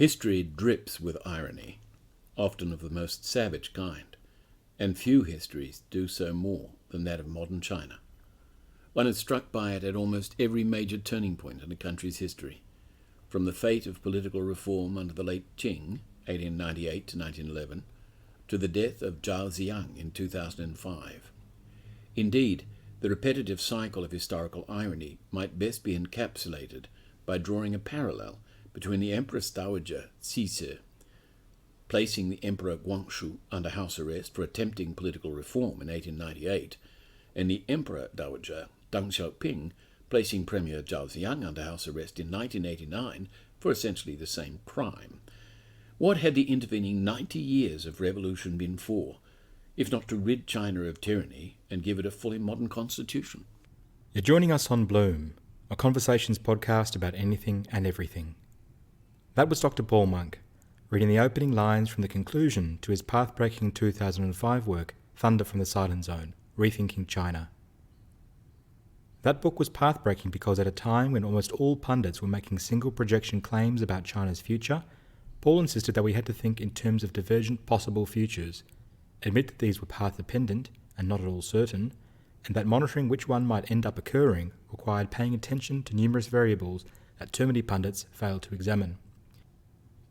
History drips with irony, often of the most savage kind, and few histories do so more than that of modern China. One is struck by it at almost every major turning point in a country's history, from the fate of political reform under the late Qing, 1898 to 1911, to the death of Zhao Ziyang in 2005. Indeed, the repetitive cycle of historical irony might best be encapsulated by drawing a parallel between the Empress Dowager Cixi placing the Emperor Guangxu under house arrest for attempting political reform in 1898, and the Emperor Dowager Deng Xiaoping placing Premier Zhao Ziyang under house arrest in 1989 for essentially the same crime. What had the intervening 90 years of revolution been for, if not to rid China of tyranny and give it a fully modern constitution? You're joining us on Bloom, a conversations podcast about anything and everything. That was Dr. Paul Monk, reading the opening lines from the conclusion to his path-breaking 2005 work, Thunder from the Silent Zone, Rethinking China. That book was path-breaking because at a time when almost all pundits were making single projection claims about China's future, Paul insisted that we had to think in terms of divergent possible futures, admit that these were path-dependent and not at all certain, and that monitoring which one might end up occurring required paying attention to numerous variables that too many pundits failed to examine.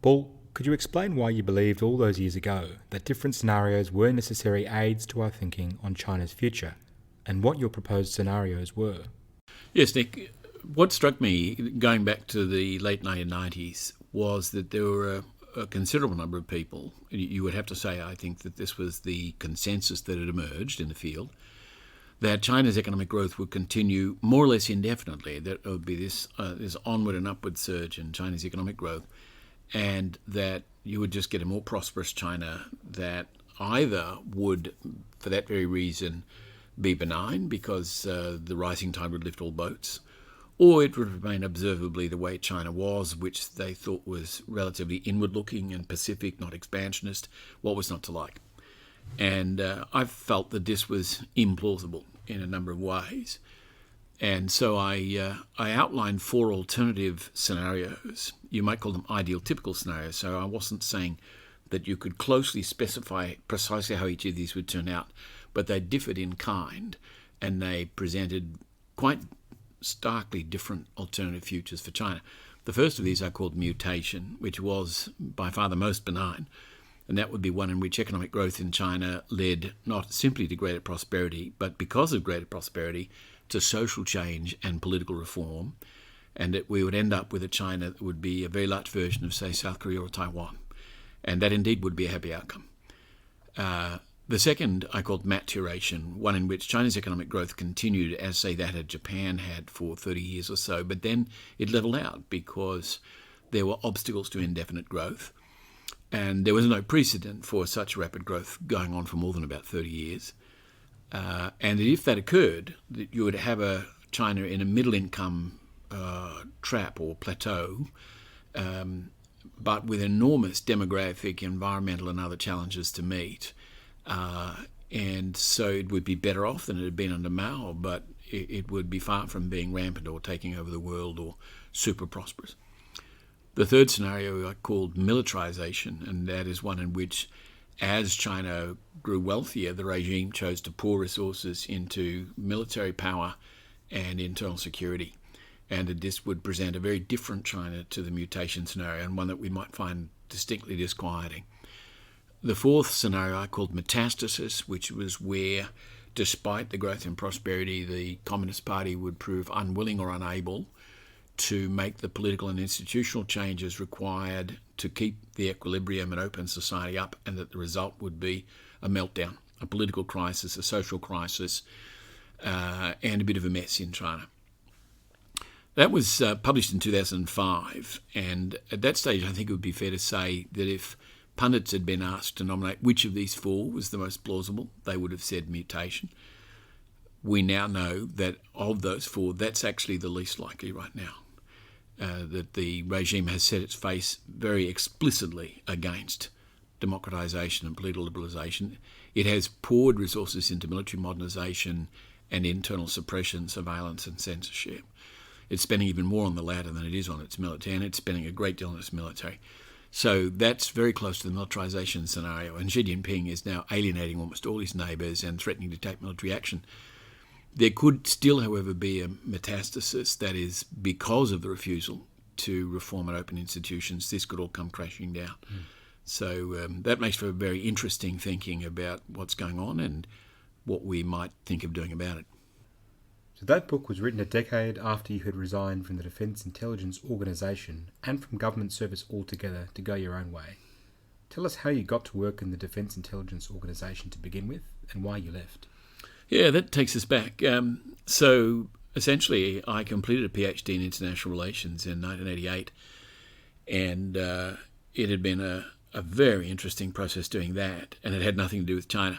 Paul, could you explain why you believed all those years ago that different scenarios were necessary aids to our thinking on China's future, and what your proposed scenarios were? Yes, Nick. What struck me, going back to the late 1990s, was that there were a considerable number of people. You would have to say, I think, that this was the consensus that had emerged in the field, that China's economic growth would continue more or less indefinitely, that there would be this onward and upward surge in Chinese economic growth, and that you would just get a more prosperous China that either would, for that very reason, be benign because the rising tide would lift all boats, or it would remain observably the way China was, which they thought was relatively inward-looking and pacific, not expansionist. What was not to like? And I felt that this was implausible in a number of ways. And so I outlined four alternative scenarios. You might call them ideal typical scenarios. So I wasn't saying that you could closely specify precisely how each of these would turn out, but they differed in kind, and they presented quite starkly different alternative futures for China. The first of these I called mutation, which was by far the most benign, and that would be one in which economic growth in China led not simply to greater prosperity, but because of greater prosperity, to social change and political reform, and that we would end up with a China that would be a very large version of, say, South Korea or Taiwan. And that indeed would be a happy outcome. The second I called maturation, one in which China's economic growth continued as, say, that of Japan had for 30 years or so, but then it leveled out because there were obstacles to indefinite growth, and there was no precedent for such rapid growth going on for more than about 30 years. And if that occurred, that you would have a China in a middle-income trap or plateau, but with enormous demographic, environmental and other challenges to meet. And so it would be better off than it had been under Mao, but it would be far from being rampant or taking over the world or super prosperous. The third scenario I called militarization, and that is one in which, as China grew wealthier, the regime chose to pour resources into military power and internal security, and that this would present a very different China to the mutation scenario, and one that we might find distinctly disquieting. The fourth scenario I called metastasis, which was where, despite the growth and prosperity, the Communist Party would prove unwilling or unable to make the political and institutional changes required to keep the equilibrium and open society up, and that the result would be a meltdown, a political crisis, a social crisis, and a bit of a mess in China. That was published in 2005, and at that stage I think it would be fair to say that if pundits had been asked to nominate which of these four was the most plausible, they would have said mutation. We now know that of those four, that's actually the least likely right now. That the regime has set its face very explicitly against democratization and political liberalization. It has poured resources into military modernization and internal suppression, surveillance and censorship. It's spending even more on the latter than it is on its military, and it's spending a great deal on its military. So that's very close to the militarization scenario. And Xi Jinping is now alienating almost all his neighbours and threatening to take military action. There could still, however, be a metastasis, that is, because of the refusal to reform and open institutions, this could all come crashing down. So that makes for very interesting thinking about what's going on and what we might think of doing about it. So that book was written a decade after you had resigned from the Defence Intelligence Organisation and from government service altogether to go your own way. Tell us how you got to work in the Defence Intelligence Organisation to begin with and why you left. Yeah, that takes us back. So essentially, I completed a PhD in international relations in 1988, and it had been a very interesting process doing that, and it had nothing to do with China.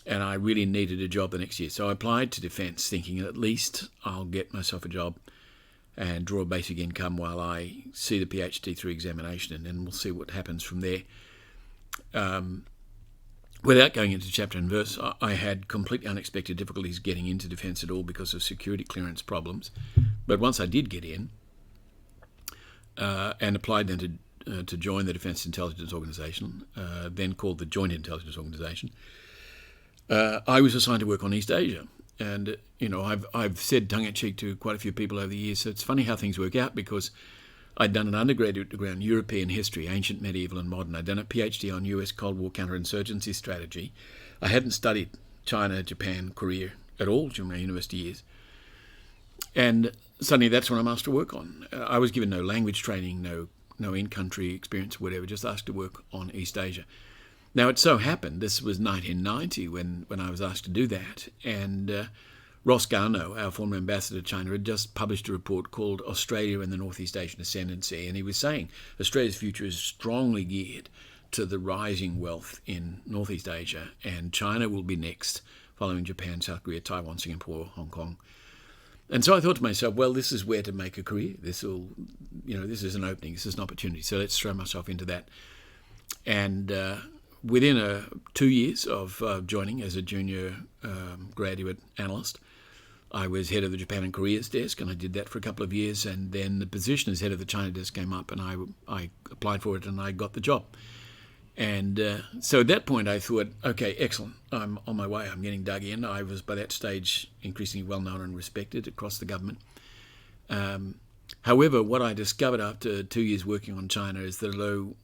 And I really needed a job the next year. So I applied to Defence thinking at least I'll get myself a job and draw a basic income while I see the PhD through examination, and then we'll see what happens from there. Without going into chapter and verse, I had completely unexpected difficulties getting into defence at all because of security clearance problems. But once I did get in and applied then to join the Defence Intelligence Organisation, then called the Joint Intelligence Organisation, I was assigned to work on East Asia. And, I've said tongue-in-cheek to quite a few people over the years, so it's funny how things work out, because I'd done an undergraduate degree on European history, ancient, medieval and modern. I'd done a PhD on US Cold War counterinsurgency strategy. I hadn't studied China, Japan, Korea at all during my university years. And suddenly that's what I'm asked to work on. I was given no language training, no in-country experience, whatever, just asked to work on East Asia. Now, it so happened, this was 1990 when I was asked to do that, and Ross Garnaut, our former ambassador to China, had just published a report called Australia and the Northeast Asian Ascendancy, and he was saying Australia's future is strongly geared to the rising wealth in Northeast Asia, and China will be next, following Japan, South Korea, Taiwan, Singapore, Hong Kong. And so I thought to myself, well, this is where to make a career. This is an opening, this is an opportunity, so let's throw myself into that. And within 2 years of joining as a junior graduate analyst, I was head of the Japan and Korea's desk, and I did that for a couple of years, and then the position as head of the China desk came up, and I applied for it, and I got the job. And so at that point I thought, okay, excellent, I'm on my way, I'm getting dug in. I was by that stage increasingly well known and respected across the government. However, what I discovered after 2 years working on China is that although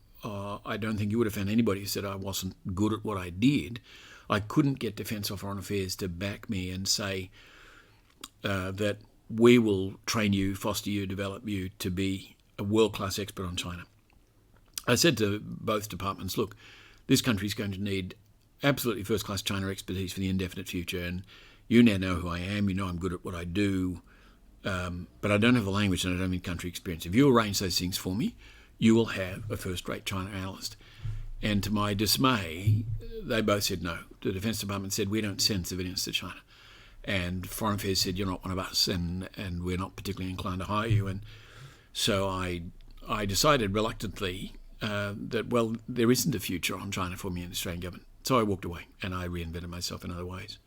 I don't think you would have found anybody who said I wasn't good at what I did, I couldn't get Defence or Foreign Affairs to back me and say that we will train you, foster you, develop you to be a world-class expert on China. I said to both departments, look, this country is going to need absolutely first-class China expertise for the indefinite future, and you now know who I am, you know I'm good at what I do, but I don't have the language and I don't have country experience. If you arrange those things for me, you will have a first-rate China analyst. And to my dismay, they both said no. The Defence Department said, we don't send civilians to China. And Foreign Affairs said, you're not one of us, and we're not particularly inclined to hire you. And so I decided reluctantly that, well, there isn't a future on China for me in the Australian government. So I walked away and I reinvented myself in other ways.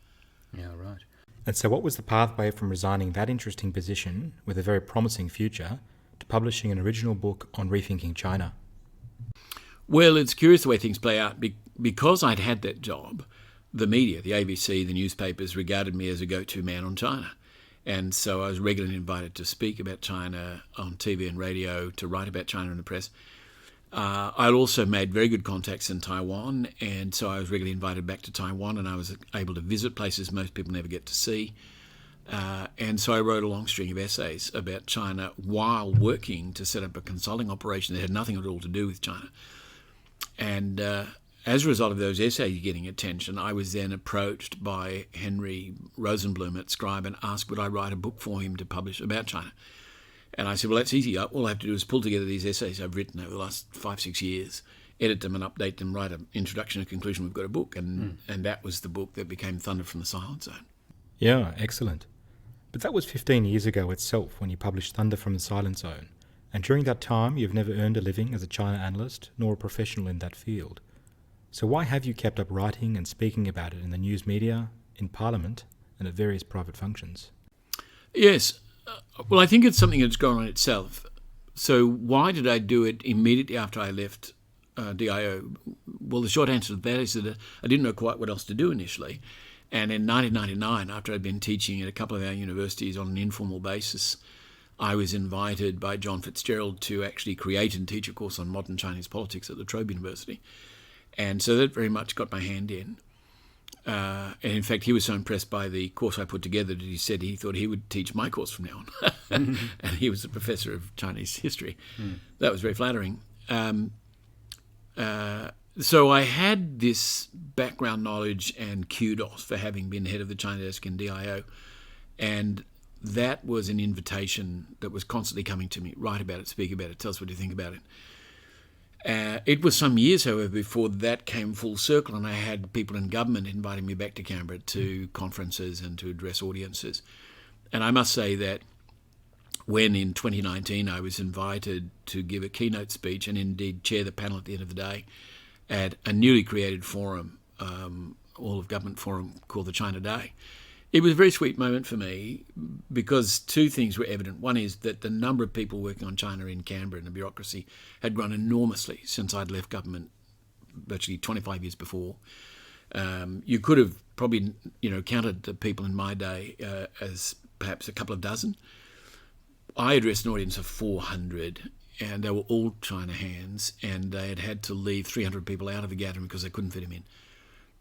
Yeah, right. And so what was the pathway from resigning that interesting position with a very promising future to publishing an original book on rethinking China? Well, it's curious the way things play out. Because I'd had that job, the media, the ABC, the newspapers regarded me as a go-to man on China. And so I was regularly invited to speak about China on TV and radio, to write about China in the press. I'd also made very good contacts in Taiwan, and so I was regularly invited back to Taiwan, and I was able to visit places most people never get to see. And so I wrote a long string of essays about China while working to set up a consulting operation that had nothing at all to do with China. And as a result of those essays getting attention, I was then approached by Henry Rosenblum at Scribe and asked would I write a book for him to publish about China. And I said, well, that's easy. All I have to do is pull together these essays I've written over the last 5-6 years, edit them and update them, write an introduction and conclusion, we've got a book. And that was the book that became Thunder from the Silent Zone. Yeah, excellent. But that was 15 years ago itself when you published Thunder from the Silent Zone. And during that time, you've never earned a living as a China analyst, nor a professional in that field. So why have you kept up writing and speaking about it in the news media, in Parliament, and at various private functions? Yes. Well, I think it's something that's gone on itself. So why did I do it immediately after I left DIO? Well, the short answer to that is that I didn't know quite what else to do initially. And in 1999, after I'd been teaching at a couple of our universities on an informal basis, I was invited by John Fitzgerald to actually create and teach a course on modern Chinese politics at La Trobe University. And so that very much got my hand in. And in fact, he was so impressed by the course I put together that he said he thought he would teach my course from now on. And he was a professor of Chinese history. That was very flattering. So I had this background knowledge and kudos for having been head of the China desk in DIO. And that was an invitation that was constantly coming to me. Write about it, speak about it, tell us what you think about it. It was some years, however, before that came full circle, and I had people in government inviting me back to Canberra to conferences and to address audiences. And I must say that when in 2019 I was invited to give a keynote speech and indeed chair the panel at the end of the day at a newly created forum, all of government forum called the China Day, it was a very sweet moment for me because two things were evident. One is that the number of people working on China in Canberra and the bureaucracy had grown enormously since I'd left government virtually 25 years before. You could have probably, counted the people in my day as perhaps a couple of dozen. I addressed an audience of 400, and they were all China hands, and they had had to leave 300 people out of the gathering because they couldn't fit them in.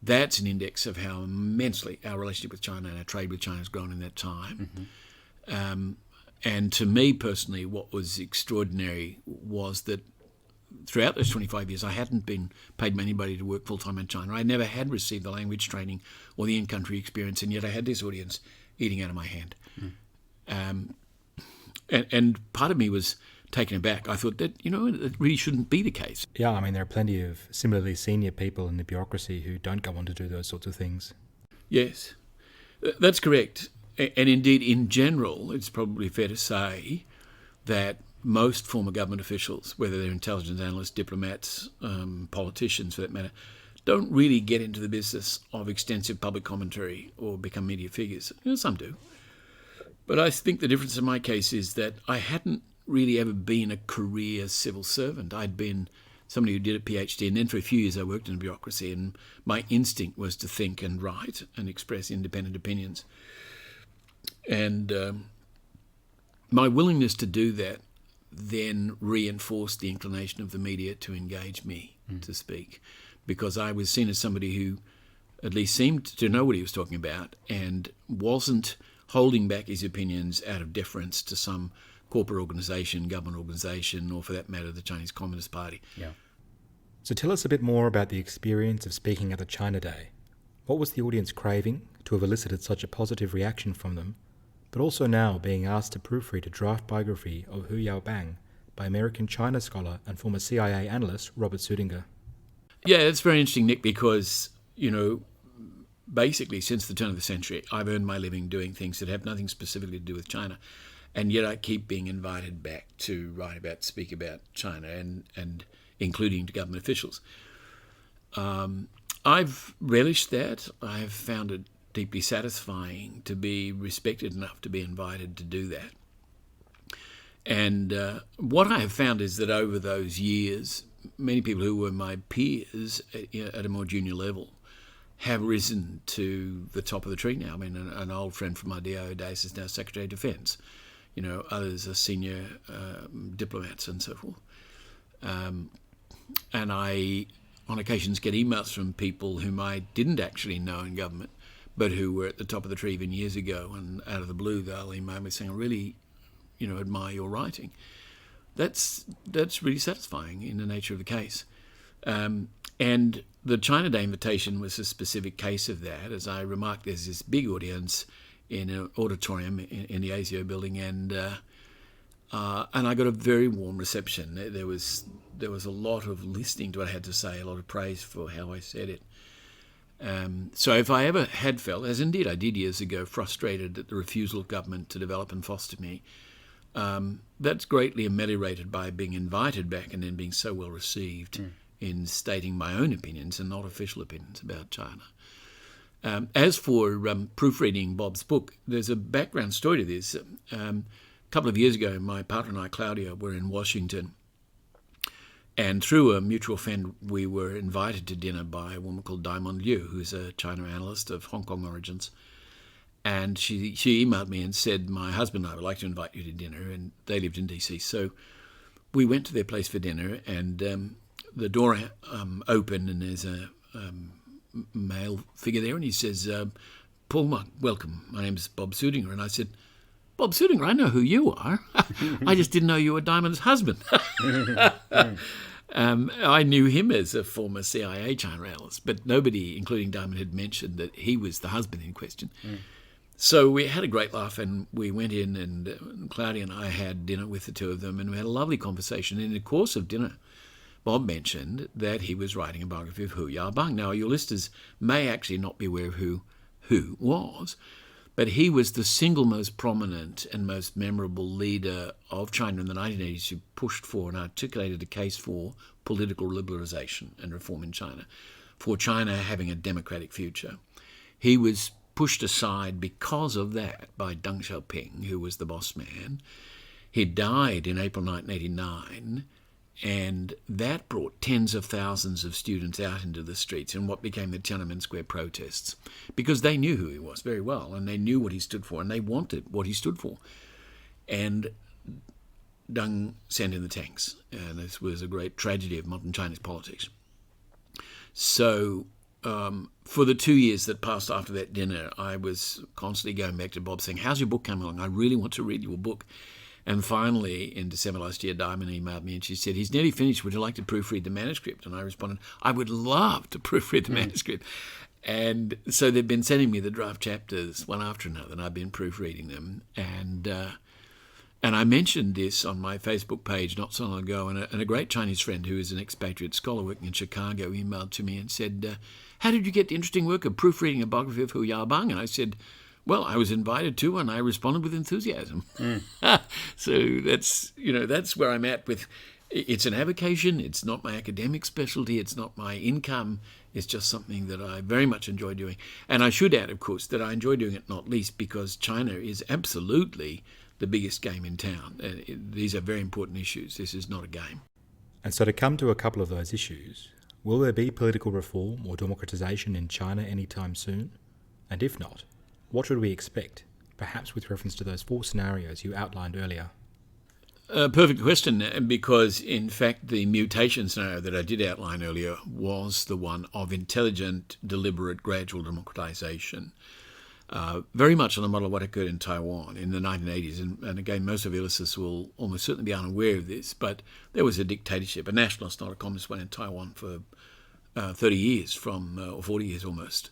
That's an index of how immensely our relationship with China and our trade with China has grown in that time. And to me personally, what was extraordinary was that throughout those 25 years, I hadn't been paid by anybody to work full-time in China. I never had received the language training or the in-country experience, and yet I had this audience eating out of my hand. And part of me was taken aback. I thought that, it really shouldn't be the case. Yeah, I mean, there are plenty of similarly senior people in the bureaucracy who don't go on to do those sorts of things. Yes, that's correct. And indeed, in general, it's probably fair to say that most former government officials, whether they're intelligence analysts, diplomats, politicians for that matter, don't really get into the business of extensive public commentary or become media figures. Some do. But I think the difference in my case is that I hadn't really ever been a career civil servant. I'd been somebody who did a PhD, and then for a few years I worked in bureaucracy, and my instinct was to think and write and express independent opinions. And my willingness to do that then reinforced the inclination of the media to engage me to speak, because I was seen as somebody who at least seemed to know what he was talking about and wasn't holding back his opinions out of deference to some corporate organisation, government organisation, or for that matter, the Chinese Communist Party. Yeah. So tell us a bit more about the experience of speaking at the China Day. What was the audience craving to have elicited such a positive reaction from them, but also now being asked to proofread a draft biography of Hu Yaobang by American China scholar and former CIA analyst Robert Sudinger? Yeah, it's very interesting, Nick, because, basically since the turn of the century, I've earned my living doing things that have nothing specifically to do with China. And yet I keep being invited back to write about, speak about China, and including to government officials. I've relished that. I've found it deeply satisfying to be respected enough to be invited to do that. And what I have found is that over those years, many people who were my peers at a more junior level have risen to the top of the tree now. I mean, an old friend from my DIO days is now Secretary of Defence. Others are senior diplomats and so forth. And I, on occasions, get emails from people whom I didn't actually know in government, but who were at the top of the tree even years ago, and out of the blue they'll email me saying, I really, admire your writing. That's really satisfying in the nature of the case. And the China Day invitation was a specific case of that. As I remarked, there's this big audience in an auditorium in the ASIO building, and I got a very warm reception. There was a lot of listening to what I had to say, a lot of praise for how I said it. So if I ever had felt, as indeed I did years ago, frustrated at the refusal of government to develop and foster me, that's greatly ameliorated by being invited back and then being so well received in stating my own opinions and not official opinions about China. As for proofreading Bob's book, there's a background story to this. couple of years ago, my partner and I, Claudia, were in Washington. And through a mutual friend, we were invited to dinner by a woman called Diamond Liu, who's a China analyst of Hong Kong origins. And she emailed me and said, my husband and I would like to invite you to dinner. And they lived in DC. So we went to their place for dinner, and the door opened, and there's a male figure there, and he says, Paul Monk, welcome. My name's Bob Sudinger. And I said, Bob Sudinger, I know who you are. I just didn't know you were Diamond's husband. I knew him as a former CIA China analyst, but nobody, including Diamond, had mentioned that he was the husband in question. So we had a great laugh, and we went in, and Claudia and I had dinner with the two of them, and we had a lovely conversation. In the course of dinner, Bob mentioned that he was writing a biography of Hu Yaobang. Now, your listeners may actually not be aware of who was, but he was the single most prominent and most memorable leader of China in the 1980s who pushed for and articulated a case for political liberalization and reform in China, for China having a democratic future. He was pushed aside because of that by Deng Xiaoping, who was the boss man. He died in April 1989, and that brought tens of thousands of students out into the streets in what became the Tiananmen Square protests, because they knew who he was very well, and they knew what he stood for, and they wanted what he stood for. And Deng sent in the tanks, and this was a great tragedy of modern Chinese politics. So for the 2 years that passed after that dinner, I was constantly going back to Bob saying, how's your book coming along? I really want to read your book. And finally, in December last year, Diamond emailed me and she said, he's nearly finished. Would you like to proofread the manuscript? And I responded, I would love to proofread the manuscript. And so they've been sending me the draft chapters one after another, and I've been proofreading them. And I mentioned this on my Facebook page not so long ago, and a great Chinese friend who is an expatriate scholar working in Chicago emailed to me and said, how did you get the interesting work of proofreading a biography of Hu Yaobang? And I said, well, I was invited to, and I responded with enthusiasm. So that's where I'm at with. It's an avocation. It's not my academic specialty. It's not my income. It's just something that I very much enjoy doing. And I should add, of course, that I enjoy doing it not least because China is absolutely the biggest game in town. These are very important issues. This is not a game. And so to come to a couple of those issues, will there be political reform or democratization in China anytime soon? And if not, what should we expect, perhaps with reference to those 4 scenarios you outlined earlier? Perfect question, because in fact the mutation scenario that I did outline earlier was the one of intelligent, deliberate, gradual democratization, very much on the model of what occurred in Taiwan in the 1980s. And again, most of your listeners will almost certainly be unaware of this, but there was a dictatorship, a nationalist, not a communist one, in Taiwan for 30 years, or 40 years almost,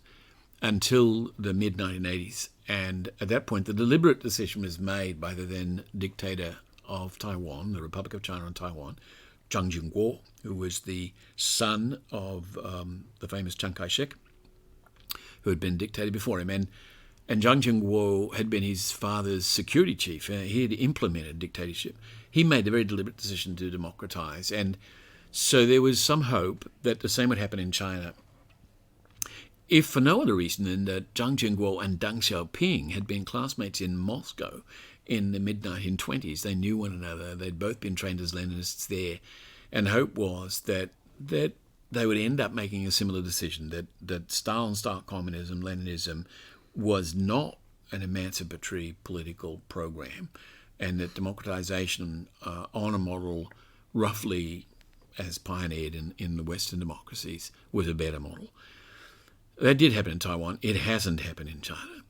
until the mid-1980s. And at that point, the deliberate decision was made by the then dictator of Taiwan, the Republic of China and Taiwan, Chiang Kai-shek, who was the son of the famous Chiang Kai-shek, who had been dictator before him. And Chiang Kai-shek had been his father's security chief. He had implemented dictatorship. He made the very deliberate decision to democratize. And so there was some hope that the same would happen in China, if for no other reason than that Chiang Kai-shek and Deng Xiaoping had been classmates in Moscow in the mid-1920s. They knew one another. They'd both been trained as Leninists there. And hope was that they would end up making a similar decision, that Stalin-style communism, Leninism, was not an emancipatory political program, and that democratization on a model roughly as pioneered in the Western democracies was a better model. That did happen in Taiwan. It hasn't happened in China.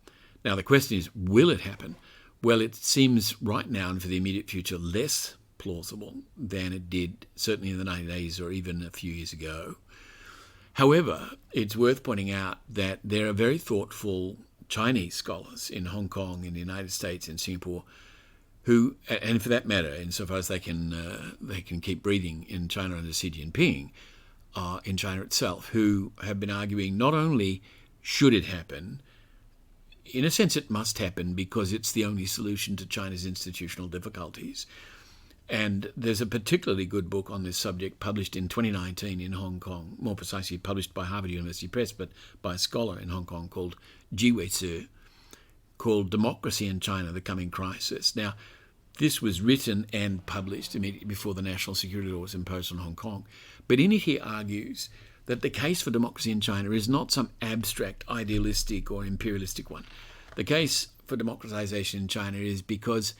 Now, the question is, will it happen? Well, it seems right now and for the immediate future less plausible than it did certainly in the 1980s or even a few years ago. However, it's worth pointing out that there are very thoughtful Chinese scholars in Hong Kong, in the United States, in Singapore, who, and for that matter, insofar as they can keep breathing in China under Xi Jinping, in China itself, who have been arguing not only should it happen, in a sense it must happen because it's the only solution to China's institutional difficulties. And there's a particularly good book on this subject published in 2019 in Hong Kong, more precisely published by Harvard University Press, but by a scholar in Hong Kong called Ji Wei-tzu, called Democracy in China, the Coming Crisis. Now, This was written and published immediately before the national security law was imposed on Hong Kong. But in it he argues that the case for democracy in China is not some abstract, idealistic or imperialistic one. The case for democratization in China is because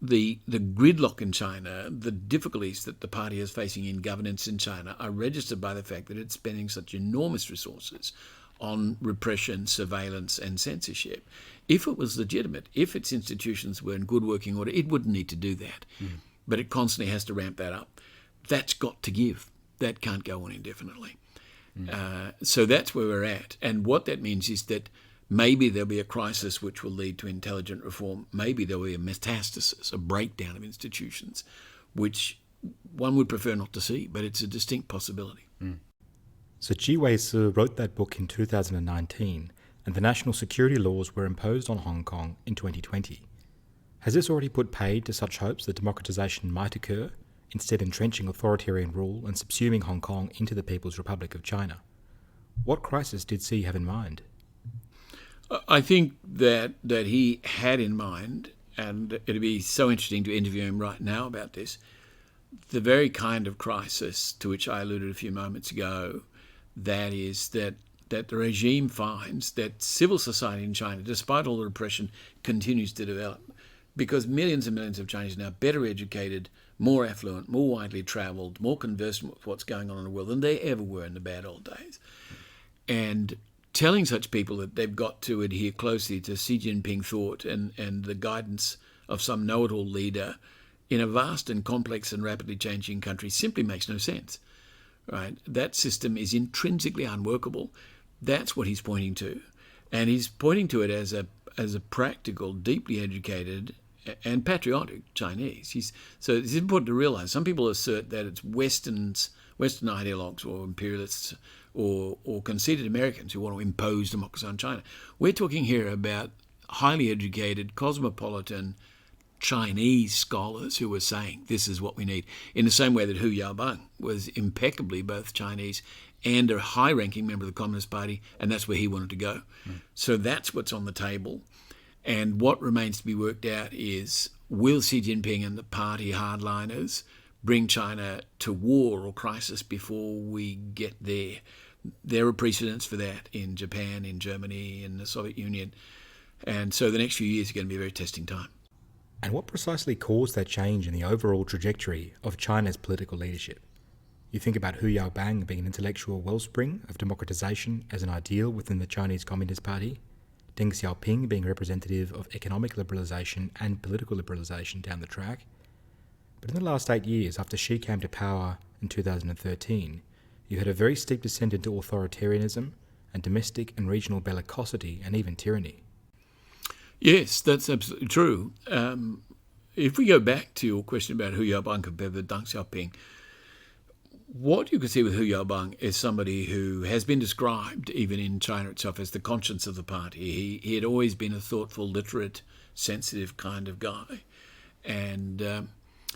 the gridlock in China, the difficulties that the party is facing in governance in China are registered by the fact that it's spending such enormous resources on repression, surveillance and censorship. If it was legitimate, if its institutions were in good working order, it wouldn't need to do that. But it constantly has to ramp that up. That's got to give. That can't go on indefinitely. So that's where we're at. And what that means is that maybe there'll be a crisis which will lead to intelligent reform. Maybe there'll be a metastasis, a breakdown of institutions, which one would prefer not to see, but it's a distinct possibility. So Ji Wei-si wrote that book in 2019, and the national security laws were imposed on Hong Kong in 2020. Has this already put paid to such hopes that democratization might occur, instead entrenching authoritarian rule and subsuming Hong Kong into the People's Republic of China? What crisis did Xi have in mind? I think that he had in mind, and it'd be so interesting to interview him right now about this, the very kind of crisis to which I alluded a few moments ago, that is that the regime finds that civil society in China, despite all the repression, continues to develop because millions and millions of Chinese are now better educated, more affluent, more widely travelled, more conversant with what's going on in the world than they ever were in the bad old days. And telling such people that they've got to adhere closely to Xi Jinping thought and the guidance of some know-it-all leader in a vast and complex and rapidly changing country simply makes no sense. Right? That system is intrinsically unworkable. That's what he's pointing to. And he's pointing to it as a practical, deeply educated and patriotic Chinese. So it's important to realise some people assert that it's Western ideologues or imperialists or conceited Americans who want to impose democracy on China. We're talking here about highly educated, cosmopolitan Chinese scholars who were saying this is what we need, in the same way that Hu Yaobang was impeccably both Chinese and a high-ranking member of the Communist Party, and that's where he wanted to go. So that's what's on the table. And what remains to be worked out is, will Xi Jinping and the party hardliners bring China to war or crisis before we get there? There are precedents for that in Japan, in Germany, in the Soviet Union. And so the next few years are going to be a very testing time. And what precisely caused that change in the overall trajectory of China's political leadership? You think about Hu Yaobang being an intellectual wellspring of democratization as an ideal within the Chinese Communist Party, Deng Xiaoping being representative of economic liberalisation and political liberalisation down the track. But in the last 8 years, after Xi came to power in 2013, you had a very steep descent into authoritarianism and domestic and regional bellicosity and even tyranny. Yes, that's absolutely true. If we go back to your question about Hu Yaobang compared with Deng Xiaoping, what you can see with Hu Yaobang is somebody who has been described, even in China itself, as the conscience of the party. He had always been a thoughtful, literate, sensitive kind of guy. And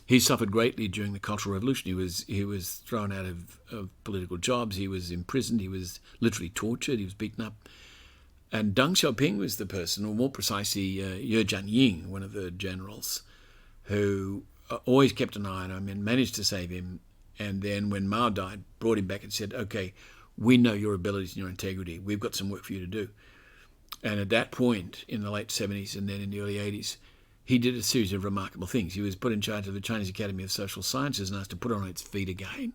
he suffered greatly during the Cultural Revolution. He was thrown out of political jobs. He was imprisoned. He was literally tortured. He was beaten up. And Deng Xiaoping was the person, or more precisely, Ye Jianying, one of the generals, who always kept an eye on him and managed to save him. And then when Mao died, brought him back and said, okay, we know your abilities and your integrity. We've got some work for you to do. And at that point, in the late 70s and then in the early 80s, he did a series of remarkable things. He was put in charge of the Chinese Academy of Social Sciences and asked to put it on its feet again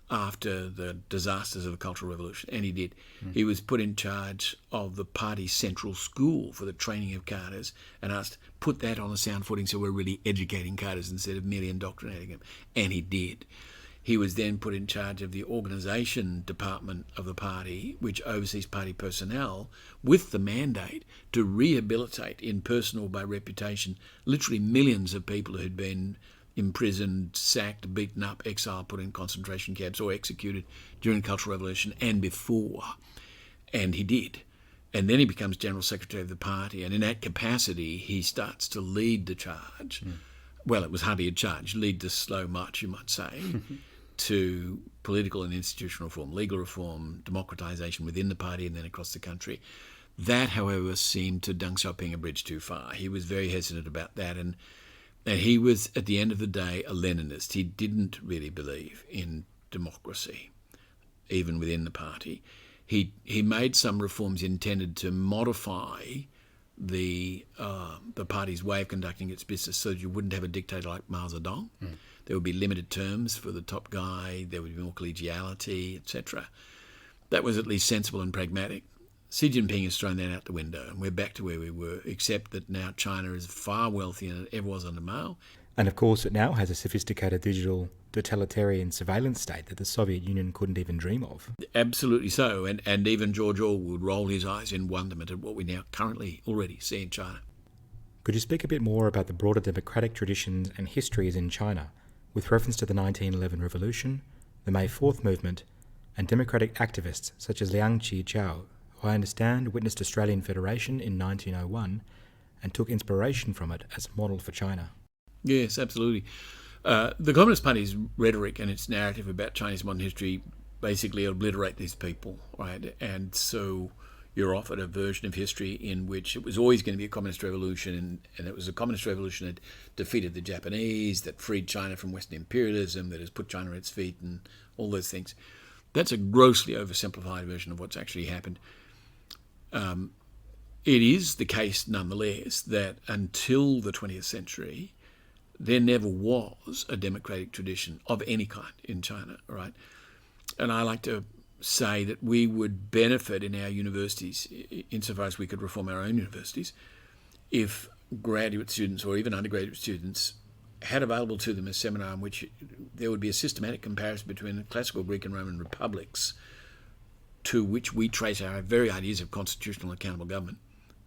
after the disasters of the Cultural Revolution, and he did. He was put in charge of the party's central school for the training of cadres and asked, put that on a sound footing so we're really educating cadres instead of merely indoctrinating them, and he did. He was then put in charge of the organisation department of the party, which oversees party personnel, with the mandate to rehabilitate in person or by reputation literally millions of people who'd been imprisoned, sacked, beaten up, exiled, put in concentration camps or executed during the Cultural Revolution and before. And he did. And then he becomes General Secretary of the party, and in that capacity he starts to lead the charge. Well, it was hardly a charge, lead the slow march, you might say, to political and institutional reform, legal reform, democratization within the party and then across the country. That, however, seemed to Deng Xiaoping a bridge too far. He was very hesitant about that, and And he was, at the end of the day, a Leninist. He didn't really believe in democracy, even within the party. He made some reforms intended to modify the party's way of conducting its business so that you wouldn't have a dictator like Mao Zedong. There would be limited terms for the top guy. There would be more collegiality, etc. That was at least sensible and pragmatic. Xi Jinping has thrown that out the window, and we're back to where we were, except that now China is far wealthier than it ever was under Mao. And of course it now has a sophisticated digital totalitarian surveillance state that the Soviet Union couldn't even dream of. Absolutely so, and even George Orwell would roll his eyes in wonderment at what we now currently already see in China. Could you speak a bit more about the broader democratic traditions and histories in China, with reference to the 1911 revolution, the May 4th movement, and democratic activists such as Liang Qichao, who I understand witnessed Australian Federation in 1901 and took inspiration from it as a model for China? Yes, absolutely. The Communist Party's rhetoric and its narrative about Chinese modern history basically obliterate these people, right? And so you're offered a version of history in which it was always going to be a communist revolution, and it was a communist revolution that defeated the Japanese, that freed China from Western imperialism, that has put China on its feet, and all those things. That's a grossly oversimplified version of what's actually happened. It is the case, nonetheless, that until the 20th century, there never was a democratic tradition of any kind in China, right? And I like to say that we would benefit in our universities, insofar as we could reform our own universities, if graduate students or even undergraduate students had available to them a seminar in which there would be a systematic comparison between the classical Greek and Roman republics, to which we trace our very ideas of constitutional accountable government,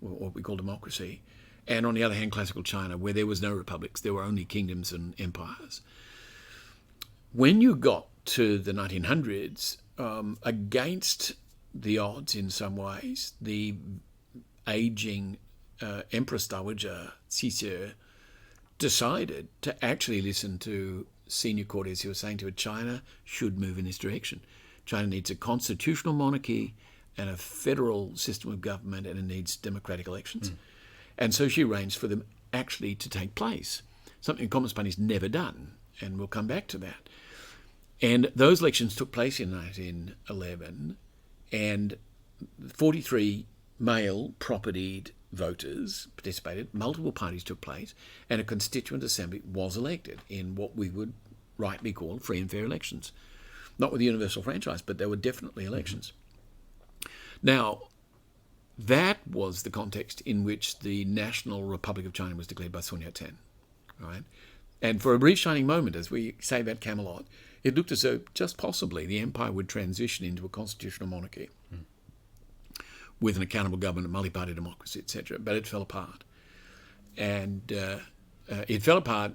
or what we call democracy, and on the other hand, classical China, where there was no republics, there were only kingdoms and empires. When you got to the 1900s, against the odds in some ways, the aging Empress Dowager Cixi decided to actually listen to senior courtiers who were saying to her, China should move in this direction. China needs a constitutional monarchy and a federal system of government, and it needs democratic elections. And so she arranged for them actually to take place, something the Communist Party's never done, and we'll come back to that. And those elections took place in 1911, and 43 male propertied voters participated, multiple parties took place, and a constituent assembly was elected in what we would rightly call free and fair elections. Not with the universal franchise, but there were definitely elections. Now, that was the context in which the National Republic of China was declared by Sun Yat-sen, right? And for a brief shining moment, as we say about Camelot, it looked as though just possibly the empire would transition into a constitutional monarchy with an accountable government, a multi-party democracy, etc. But it fell apart. And it fell apart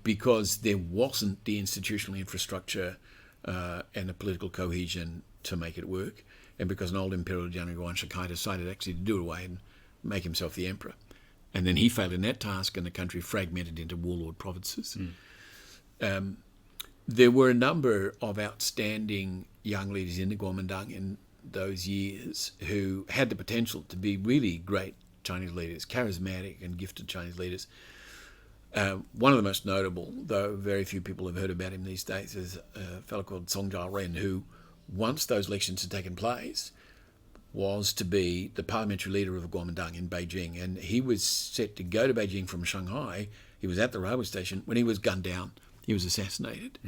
because there wasn't the institutional infrastructure and the political cohesion to make it work, and because an old imperial general, Yuan Shikai, decided actually to do it away and make himself the emperor. And then he failed in that task, and the country fragmented into warlord provinces. There were a number of outstanding young leaders in the Kuomintang in those years who had the potential to be really great Chinese leaders, charismatic and gifted Chinese leaders. One of the most notable, though very few people have heard about him these days, is a fellow called Song Jia-ren, who, once those elections had taken place, was to be the parliamentary leader of the Kuomintang in Beijing. And he was set to go to Beijing from Shanghai. He was at the railway station when he was gunned down. He was assassinated.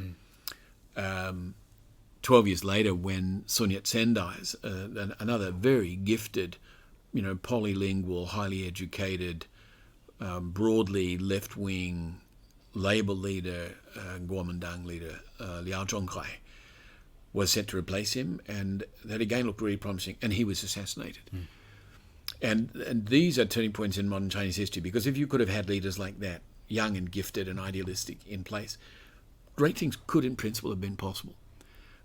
12 years later, when Sun Yat-sen dies, another very gifted, polylingual, highly educated, broadly left-wing Labour leader, Kuomintang leader, Liao Zhongkai, was set to replace him, and that again looked really promising, and he was assassinated. And these are turning points in modern Chinese history, because if you could have had leaders like that, young and gifted and idealistic, in place, great things could in principle have been possible.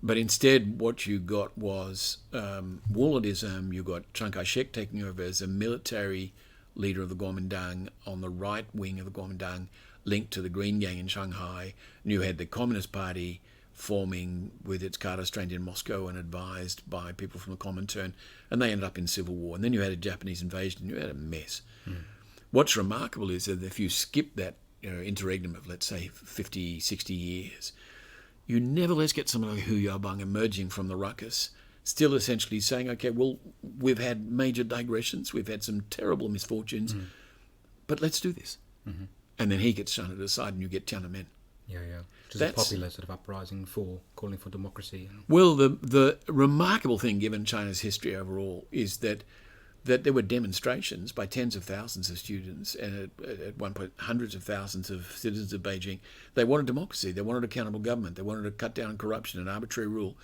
But instead what you got was warlordism. You got Chiang Kai-shek taking over as a military leader of the Kuomintang on the right wing of the Kuomintang, linked to the Green Gang in Shanghai. And you had the Communist Party forming with its cadres trained in Moscow and advised by people from the Comintern, and they ended up in civil war. And then you had a Japanese invasion, and you had a mess. What's remarkable is that if you skip that interregnum of, let's say, 50, 60 years, you nevertheless get someone like Hu Yaobang emerging from the ruckus, still essentially saying, okay, well, we've had major digressions, we've had some terrible misfortunes, but let's do this. Mm-hmm. And then he gets shunted aside and you get Tiananmen. Yeah. Which is a popular sort of uprising for calling for democracy. Well, the remarkable thing, given China's history overall, is that there were demonstrations by tens of thousands of students and at one point hundreds of thousands of citizens of Beijing. They wanted democracy, they wanted accountable government, they wanted to cut down on corruption and arbitrary rule.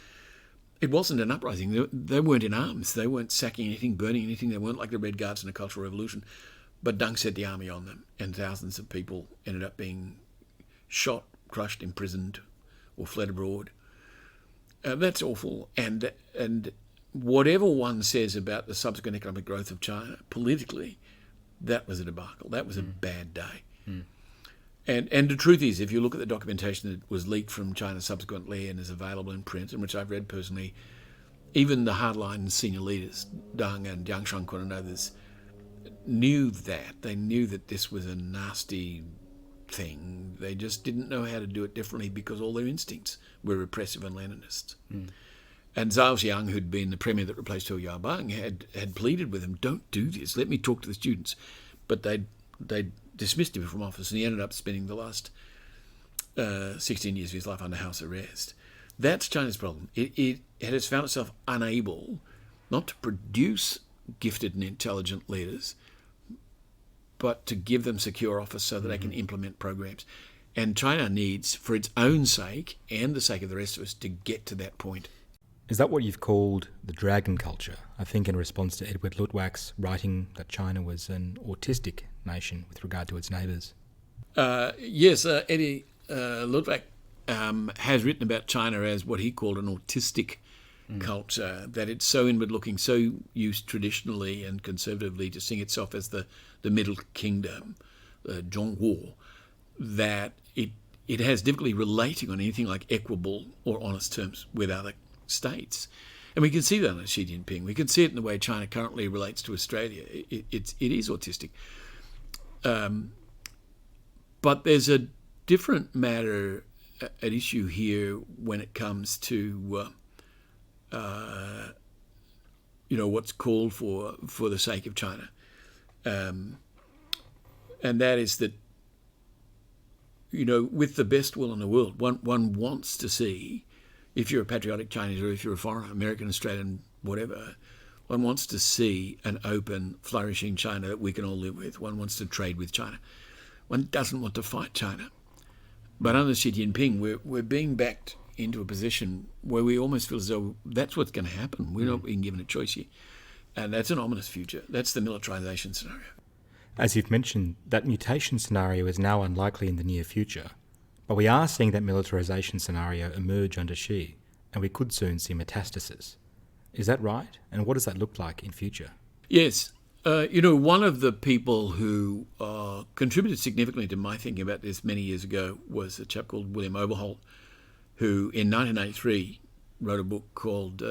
It wasn't an uprising. They weren't in arms. They weren't sacking anything, burning anything. They weren't like the Red Guards in a Cultural Revolution. But Deng set the army on them, and thousands of people ended up being shot, crushed, imprisoned, or fled abroad. That's awful. And whatever one says about the subsequent economic growth of China, politically, that was a debacle. That was a bad day. And the truth is, if you look at the documentation that was leaked from China subsequently and is available in print, and which I've read personally, even the hardline senior leaders, Deng and Jiang Shangkun and others, knew that. They knew that this was a nasty thing. They just didn't know how to do it differently because all their instincts were repressive and Leninist. And Zhao Xiang, who'd been the premier that replaced Hu Yaobang, had pleaded with him, don't do this, let me talk to the students. But they dismissed him from office, and he ended up spending the last 16 years of his life under house arrest. That's China's problem. It has found itself unable not to produce gifted and intelligent leaders, but to give them secure office so that they can implement programs. And China needs, for its own sake and the sake of the rest of us, to get to that point. Is that what you've called the dragon culture? I think in response to Edward Luttwak's writing that China was an autistic nation with regard to its neighbours. Yes, Eddie Luttwak has written about China as what he called an autistic culture, that it's so inward-looking, so used traditionally and conservatively to seeing itself as the Middle Kingdom, Zhongguo, that it has difficulty relating on anything like equable or honest terms with other states. And we can see that on Xi Jinping. We can see it in the way China currently relates to Australia. It is autistic. But there's a different matter at issue here when it comes to what's called for the sake of China. And that is that, with the best will in the world, one wants to see, if you're a patriotic Chinese or if you're a foreigner, American, Australian, whatever, one wants to see an open, flourishing China that we can all live with. One wants to trade with China. One doesn't want to fight China. But under Xi Jinping, we're being backed into a position where we almost feel as though that's what's going to happen. We're not being given a choice here. And that's an ominous future. That's the militarization scenario. As you've mentioned, that mutation scenario is now unlikely in the near future. But we are seeing that militarization scenario emerge under Xi, and we could soon see metastasis. Is that right? And what does that look like in future? Yes. One of the people who contributed significantly to my thinking about this many years ago was a chap called William Overholt, who in 1983 wrote a book called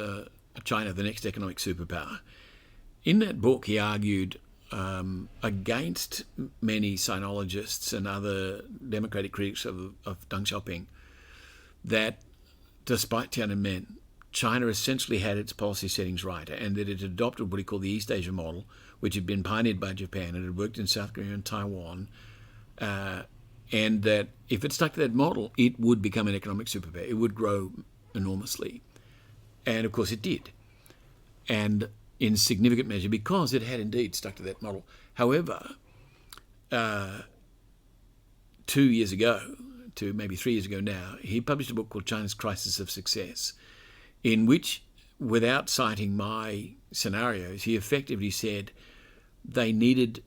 China, the Next Economic Superpower. In that book, he argued against many sinologists and other democratic critics of Deng Xiaoping that despite Tiananmen, China essentially had its policy settings right, and that it adopted what he called the East Asia model, which had been pioneered by Japan and had worked in South Korea and Taiwan, and that if it stuck to that model, it would become an economic superpower. It would grow enormously. And of course it did. And in significant measure because it had indeed stuck to that model. However, 2 years ago, to maybe 3 years ago now, he published a book called China's Crisis of Success, in which, without citing my scenarios, he effectively said they needed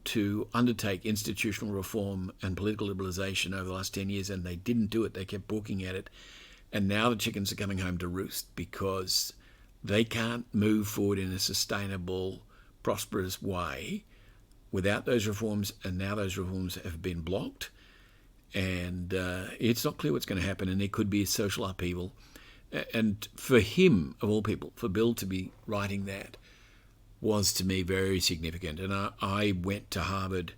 to undertake institutional reform and political liberalisation over the last 10 years, and they didn't do it. They kept balking at it. And now the chickens are coming home to roost because they can't move forward in a sustainable, prosperous way without those reforms, and now those reforms have been blocked. And it's not clear what's going to happen, and there could be a social upheaval. And for him, of all people, for Bill to be writing that was to me very significant. And I went to Harvard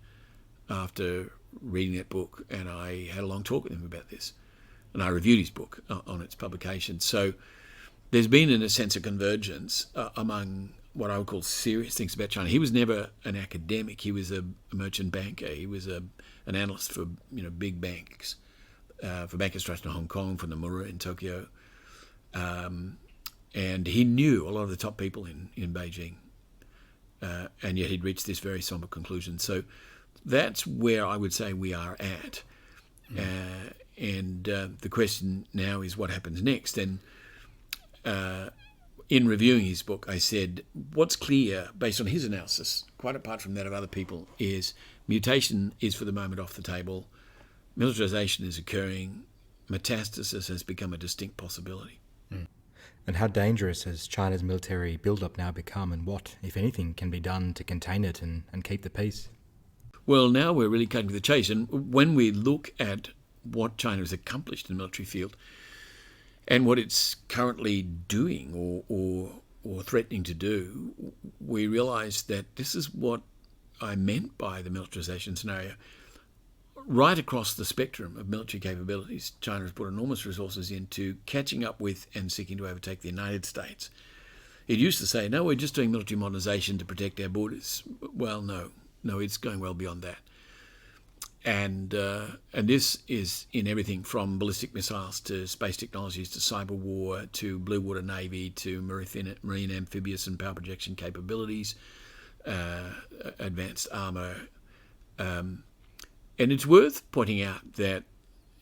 after reading that book, and I had a long talk with him about this, and I reviewed his book on its publication. So there's been, in a sense, a convergence among what I would call serious things about China. He was never an academic. He was a merchant banker. He was an analyst for big banks, for Bank Construction in Hong Kong, for Nomura in Tokyo, and he knew a lot of the top people in Beijing, and yet he'd reached this very somber conclusion. So that's where I would say we are at. And the question now is what happens next. And in reviewing his book, I said, what's clear, based on his analysis, quite apart from that of other people, is mutation is for the moment off the table. Militarization is occurring. Metastasis has become a distinct possibility. And how dangerous has China's military build-up now become, and what, if anything, can be done to contain it and keep the peace? Well, now we're really cutting to the chase. And when we look at what China has accomplished in the military field and what it's currently doing or threatening to do, we realise that this is what I meant by the militarization scenario. Right across the spectrum of military capabilities, China has put enormous resources into catching up with and seeking to overtake the United States. It used to say, no, we're just doing military modernisation to protect our borders. Well, no, it's going well beyond that. And this is in everything from ballistic missiles to space technologies to cyber war to blue water navy to marine amphibious and power projection capabilities, advanced armour. And it's worth pointing out that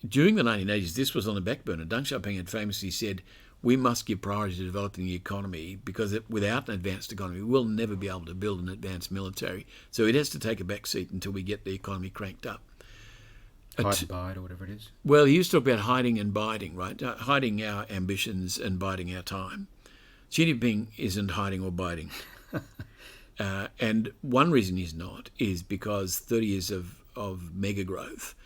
during the 1980s, this was on the back burner. Deng Xiaoping had famously said, we must give priority to developing the economy because without an advanced economy, we'll never be able to build an advanced military. So it has to take a back seat until we get the economy cranked up. Hide and bide or whatever it is. Well, he used to talk about hiding and biding, right? Hiding our ambitions and biding our time. Xi Jinping isn't hiding or biding. And one reason he's not is because 30 years of mega growth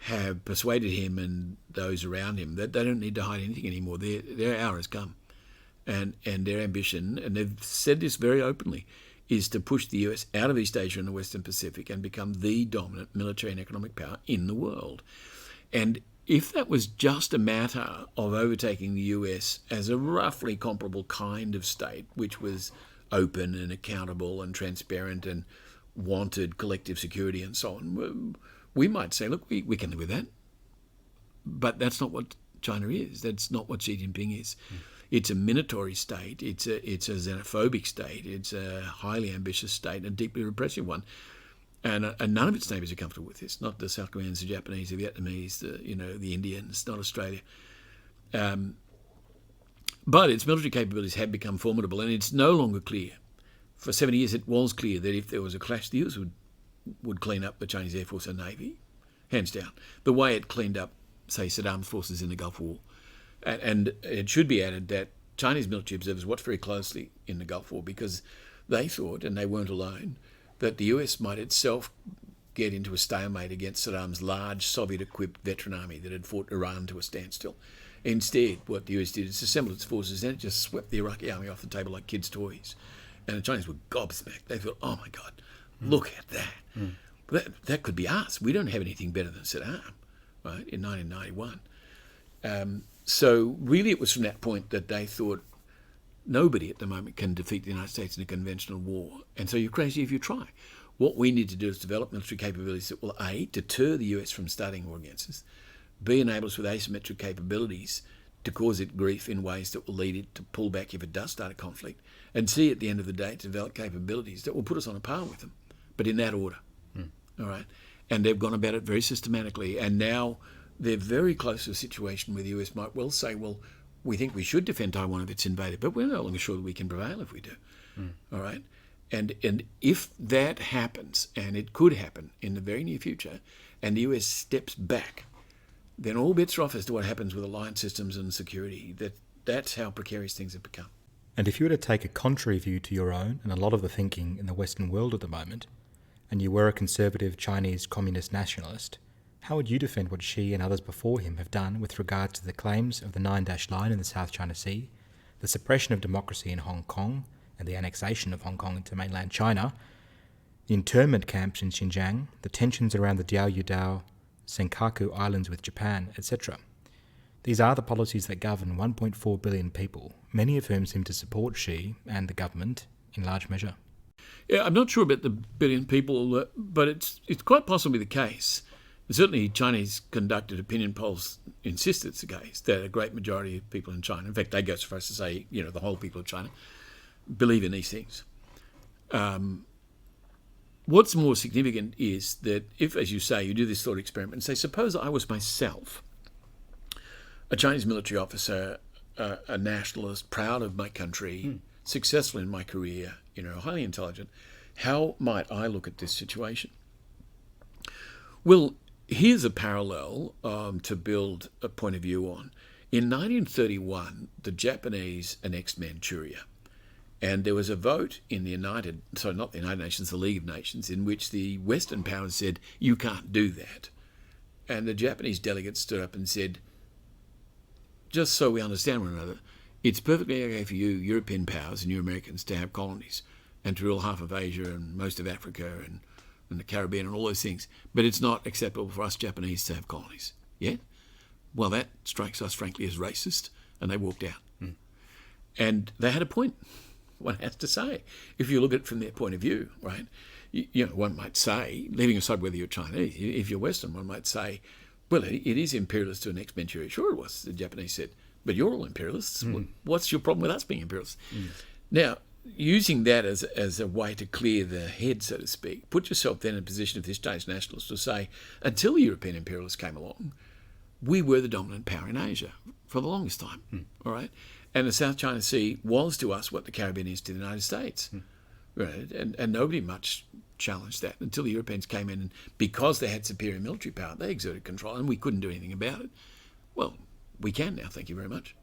have persuaded him and those around him that they don't need to hide anything anymore. Their hour has come. And their ambition, and they've said this very openly, is to push the US out of East Asia and the Western Pacific and become the dominant military and economic power in the world. And if that was just a matter of overtaking the US as a roughly comparable kind of state, which was open and accountable and transparent and wanted collective security and so on, we might say, look, we can live with that. But that's not what China is. That's not what Xi Jinping is. It's a minatory state. It's a xenophobic state. It's a highly ambitious state, a deeply repressive one. And none of its neighbours are comfortable with this. Not the South Koreans, the Japanese, the Vietnamese, the Indians, not Australia. But its military capabilities have become formidable, and it's no longer clear. For 70 years, it was clear that if there was a clash, the US would clean up the Chinese Air Force and Navy, hands down, the way it cleaned up, say, Saddam's forces in the Gulf War. And it should be added that Chinese military observers watched very closely in the Gulf War because they thought, and they weren't alone, that the US might itself get into a stalemate against Saddam's large Soviet-equipped veteran army that had fought Iran to a standstill. Instead, what the US did is assemble its forces and it just swept the Iraqi army off the table like kids' toys. And the Chinese were gobsmacked. They thought, oh my God, look at that. That could be us. We don't have anything better than Saddam, right, in 1991. So really it was from that point that they thought nobody at the moment can defeat the United States in a conventional war. And so you're crazy if you try. What we need to do is develop military capabilities that will, A, deter the US from starting war against us, B, enable us with asymmetric capabilities to cause it grief in ways that will lead it to pull back if it does start a conflict, and C, at the end of the day, to develop capabilities that will put us on a par with them, but in that order. All right? And they've gone about it very systematically, and now they're very close to a situation where the US might well say, well, we think we should defend Taiwan if it's invaded, but we're no longer sure that we can prevail if we do. All right? And if that happens, and it could happen in the very near future, and the US steps back, then all bets are off as to what happens with alliance systems and security. That's how precarious things have become. And if you were to take a contrary view to your own and a lot of the thinking in the Western world at the moment, and you were a conservative Chinese communist nationalist, how would you defend what Xi and others before him have done with regard to the claims of the 9-dash line in the South China Sea, the suppression of democracy in Hong Kong, and the annexation of Hong Kong into mainland China, the internment camps in Xinjiang, the tensions around the Diaoyudao, Senkaku Islands with Japan, etc. These are the policies that govern 1.4 billion people, many of whom seem to support Xi and the government in large measure. Yeah, I'm not sure about the billion people, but it's quite possibly the case. Certainly, Chinese conducted opinion polls insist it's the case that a great majority of people in China, in fact, they go so far as to say, the whole people of China, believe in these things. What's more significant is that if, as you say, you do this thought experiment and say, suppose I was myself a Chinese military officer, a nationalist, proud of my country, successful in my career, highly intelligent, how might I look at this situation? Well, here's a parallel to build a point of view on. In 1931, the Japanese annexed Manchuria. And there was a vote in the not the United Nations, the League of Nations, in which the Western powers said, you can't do that. And the Japanese delegates stood up and said, just so we understand one another, it's perfectly okay for you, European powers and you Americans, to have colonies and to rule half of Asia and most of Africa and the Caribbean and all those things. But it's not acceptable for us Japanese to have colonies. Yeah? Well, that strikes us, frankly, as racist. And they walked out. And they had a point, one has to say. If you look at it from their point of view, right? One might say, leaving aside whether you're Chinese, if you're Western, one might say, well, it is imperialist to annex Manchuria. Sure it was, the Japanese said. But you're all imperialists. What's your problem with us being imperialists? Now, using that as a way to clear the head, so to speak, put yourself then in a position of this Chinese nationalist to say, until the European imperialists came along, we were the dominant power in Asia for the longest time, all right? And the South China Sea was to us what the Caribbean is to the United States, right? And nobody much challenged that until the Europeans came in, and because they had superior military power, they exerted control, and we couldn't do anything about it. Well, we can now, thank you very much.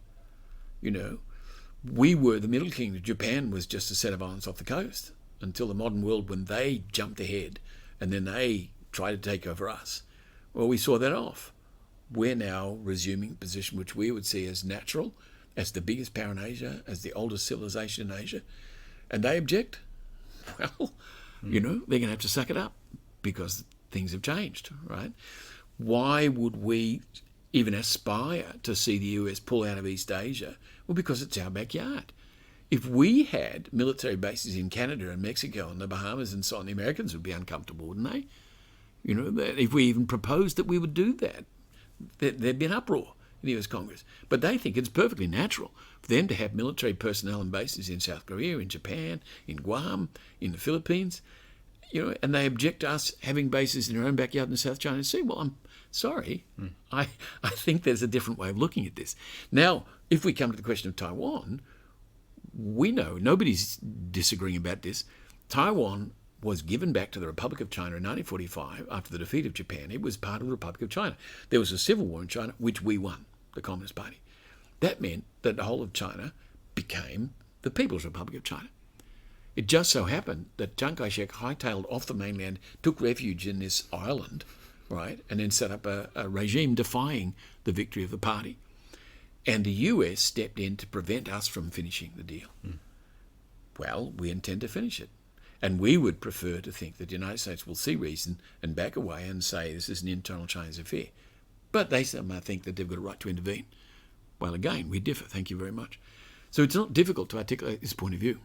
We were the Middle Kingdom. Japan was just a set of islands off the coast until the modern world, when they jumped ahead and then they tried to take over us. Well, we saw that off. We're now resuming a position which we would see as natural, as the biggest power in Asia, as the oldest civilization in Asia. And they object. Well, they're going to have to suck it up because things have changed, right? Why would we even aspire to see the US pull out of East Asia? Well, because it's our backyard. If we had military bases in Canada and Mexico and the Bahamas and so on, the Americans would be uncomfortable, wouldn't they? If we even proposed that we would do that, there'd be an uproar in the US Congress. But they think it's perfectly natural for them to have military personnel and bases in South Korea, in Japan, in Guam, in the Philippines, and they object to us having bases in our own backyard in the South China Sea. Well, I'm sorry. I think there's a different way of looking at this. Now, if we come to the question of Taiwan, we know, nobody's disagreeing about this, Taiwan was given back to the Republic of China in 1945 after the defeat of Japan. It was part of the Republic of China. There was a civil war in China, which we won, the Communist Party. That meant that the whole of China became the People's Republic of China. It just so happened that Chiang Kai-shek hightailed off the mainland, took refuge in this island, right, and then set up a regime defying the victory of the party. And the US stepped in to prevent us from finishing the deal. Well, we intend to finish it. And we would prefer to think that the United States will see reason and back away and say this is an internal Chinese affair. But they somehow think that they've got a right to intervene. Well, again, we differ. Thank you very much. So it's not difficult to articulate this point of view.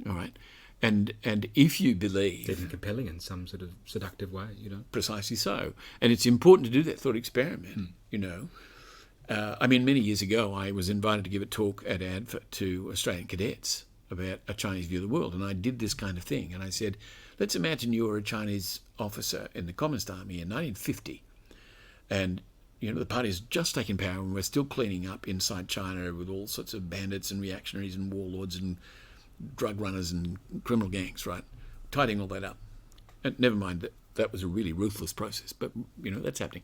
All right. And if you believe... Even compelling in some sort of seductive way, Precisely so. And it's important to do that thought experiment, many years ago, I was invited to give a talk at ADFA to Australian cadets about a Chinese view of the world. And I did this kind of thing. And I said, let's imagine you were a Chinese officer in the Communist Army in 1950. And, the party's just taken power and we're still cleaning up inside China with all sorts of bandits and reactionaries and warlords and drug runners and criminal gangs, right? Tidying all that up. And never mind that was a really ruthless process, but, that's happening.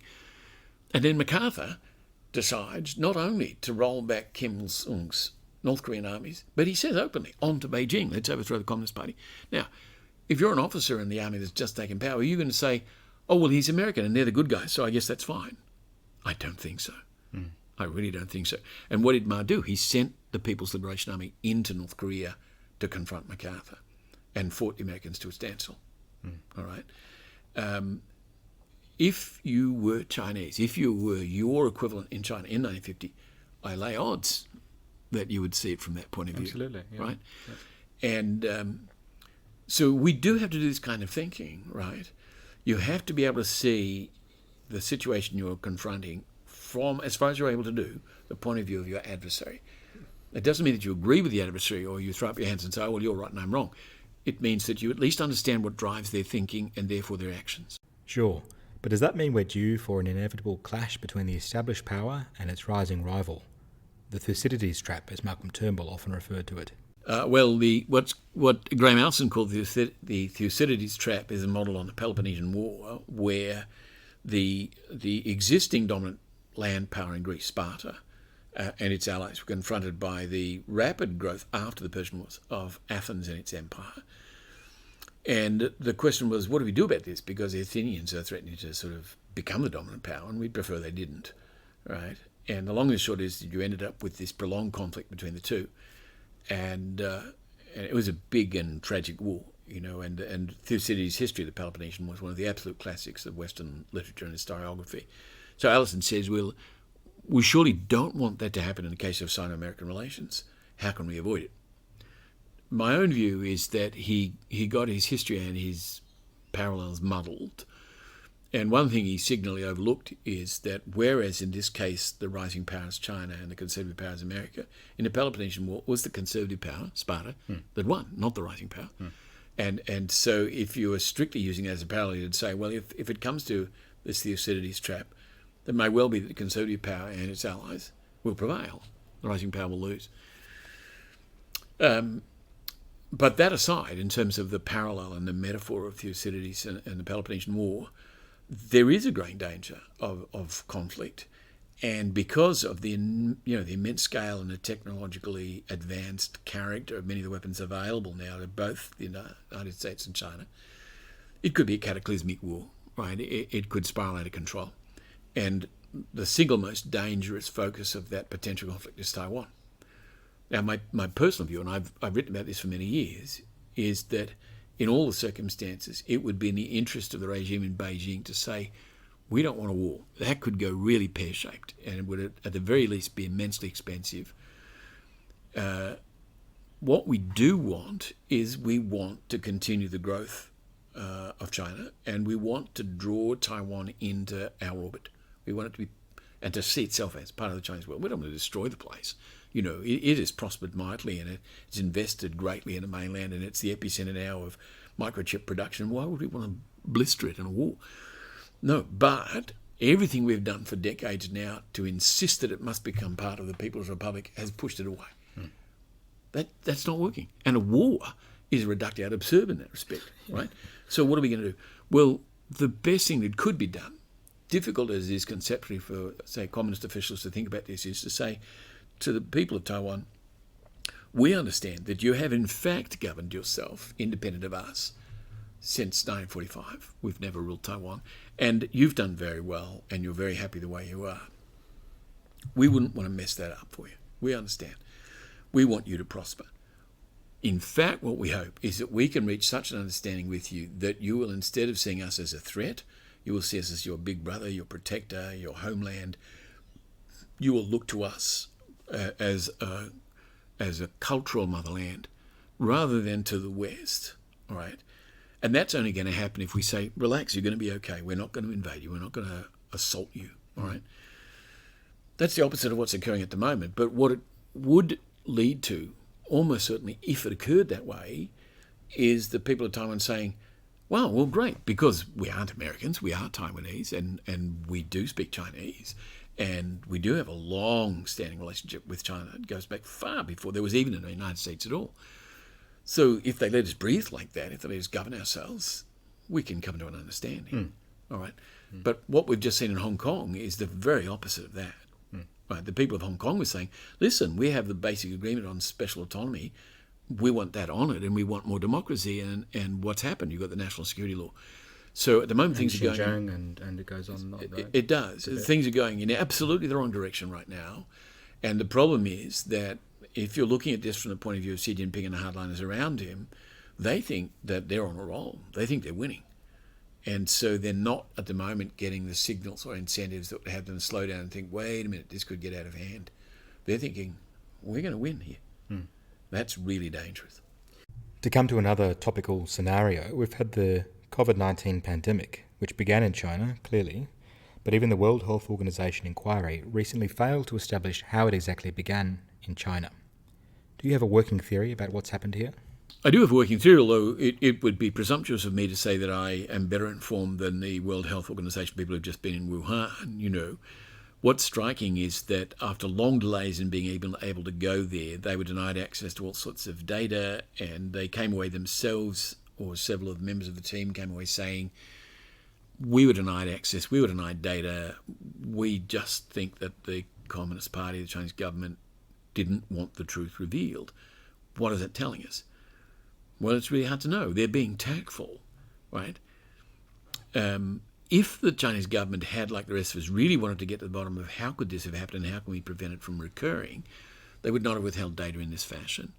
And then MacArthur decides not only to roll back Kim Il-sung's North Korean armies, but he says openly, on to Beijing, let's overthrow the Communist Party. Now, if you're an officer in the army that's just taken power, are you going to say, oh, well, he's American and they're the good guys, so I guess that's fine? I don't think so. I really don't think so. And what did Ma do? He sent the People's Liberation Army into North Korea to confront MacArthur and fought the Americans to a standstill. All right. If you were Chinese, if you were your equivalent in China in 1950, I lay odds that you would see it from that point of view. Absolutely. Yeah. Right? Yeah. And so we do have to do this kind of thinking, right? You have to be able to see the situation you're confronting from, as far as you're able to do, the point of view of your adversary. It doesn't mean that you agree with the adversary or you throw up your hands and say, oh, well, you're right and I'm wrong. It means that you at least understand what drives their thinking and therefore their actions. Sure, but does that mean we're due for an inevitable clash between the established power and its rising rival? The Thucydides Trap, as Malcolm Turnbull often referred to it. What Graham Allison called the Thucydides Trap is a model on the Peloponnesian War, where the existing dominant land power in Greece, Sparta, and its allies were confronted by the rapid growth after the Persian Wars of Athens and its empire. And the question was, what do we do about this? Because the Athenians are threatening to sort of become the dominant power, and we'd prefer they didn't, right? And the long and short is that you ended up with this prolonged conflict between the two. And it was a big and tragic war, and Thucydides' History of the Peloponnesian was one of the absolute classics of Western literature and historiography. So Allison says, well, we surely don't want that to happen in the case of Sino-American relations. How can we avoid it? My own view is that he got his history and his parallels muddled. And one thing he signally overlooked is that whereas in this case the rising power is China and the conservative power is America, in the Peloponnesian War was the conservative power, Sparta, that won, not the rising power. And so if you were strictly using it as a parallel, you'd say, well, if it comes to this Thucydides trap, it may well be that the conservative power and its allies will prevail. The rising power will lose. But that aside, in terms of the parallel and the metaphor of Thucydides and the Peloponnesian War, there is a growing danger of conflict. And because of the immense scale and the technologically advanced character of many of the weapons available now to both the United States and China, it could be a cataclysmic war, right? It could spiral out of control. And the single most dangerous focus of that potential conflict is Taiwan. Now, my personal view, and I've written about this for many years, is that in all the circumstances, it would be in the interest of the regime in Beijing to say, we don't want a war. That could go really pear-shaped, and it would at the very least be immensely expensive. What we do want is we want to continue the growth of China, and we want to draw Taiwan into our orbit. We want it to be, and to see itself as part of the Chinese world. We don't want to destroy the place. It has prospered mightily, and it's invested greatly in the mainland, and it's the epicenter now of microchip production. Why would we want to blister it in a war? No, but everything we've done for decades now to insist that it must become part of the People's Republic has pushed it away. That's not working. And a war is reductio ad absurdum in that respect, right? So what are we going to do? Well, the best thing that could be done, difficult as it is conceptually for, say, communist officials to think about this, is to say to the people of Taiwan, we understand that you have in fact governed yourself independent of us since 1945. We've never ruled Taiwan. And you've done very well, and you're very happy the way you are. We wouldn't want to mess that up for you. We understand. We want you to prosper. In fact, what we hope is that we can reach such an understanding with you that you will, instead of seeing us as a threat, you will see us as your big brother, your protector, your homeland. You will look to us as a cultural motherland rather than to the West, all right? And that's only going to happen if we say, relax, you're going to be okay. We're not going to invade you. We're not going to assault you, all right? That's the opposite of what's occurring at the moment. But what it would lead to, almost certainly if it occurred that way, is the people of Taiwan saying, wow, well, great, because we aren't Americans, we are Taiwanese, and we do speak Chinese, and we do have a long-standing relationship with China. It goes back far before there was even a United States at all. So if they let us breathe like that, if they let us govern ourselves, we can come to an understanding. All right. But what we've just seen in Hong Kong is the very opposite of that. Right. The people of Hong Kong were saying, listen, we have the basic agreement on special autonomy. We want that honoured, and we want more democracy. And what's happened? You've got the national security law. So at the moment, things are going... Xinjiang and it goes on. It does. Tibet. Things are going in absolutely the wrong direction right now. And the problem is that if you're looking at this from the point of view of Xi Jinping and the hardliners around him, they think that they're on a roll. They think they're winning. And so they're not at the moment getting the signals or incentives that would have them slow down and think, wait a minute, this could get out of hand. They're thinking, we're going to win here. That's really dangerous. To come to another topical scenario, we've had the COVID-19 pandemic, which began in China, clearly, but even the World Health Organization inquiry recently failed to establish how it exactly began in China. Do you have a working theory about what's happened here? I do have a working theory, although it would be presumptuous of me to say that I am better informed than the World Health Organization people who've just been in Wuhan. What's striking is that after long delays in being able to go there, they were denied access to all sorts of data, and they came away themselves, or several of the members of the team came away saying, we were denied access, we were denied data, we just think that the Communist Party, the Chinese government, didn't want the truth revealed. What is that telling us? Well, it's really hard to know. They're being tactful, right? If the Chinese government had, like the rest of us, really wanted to get to the bottom of how could this have happened and how can we prevent it from recurring, they would not have withheld data in this fashion.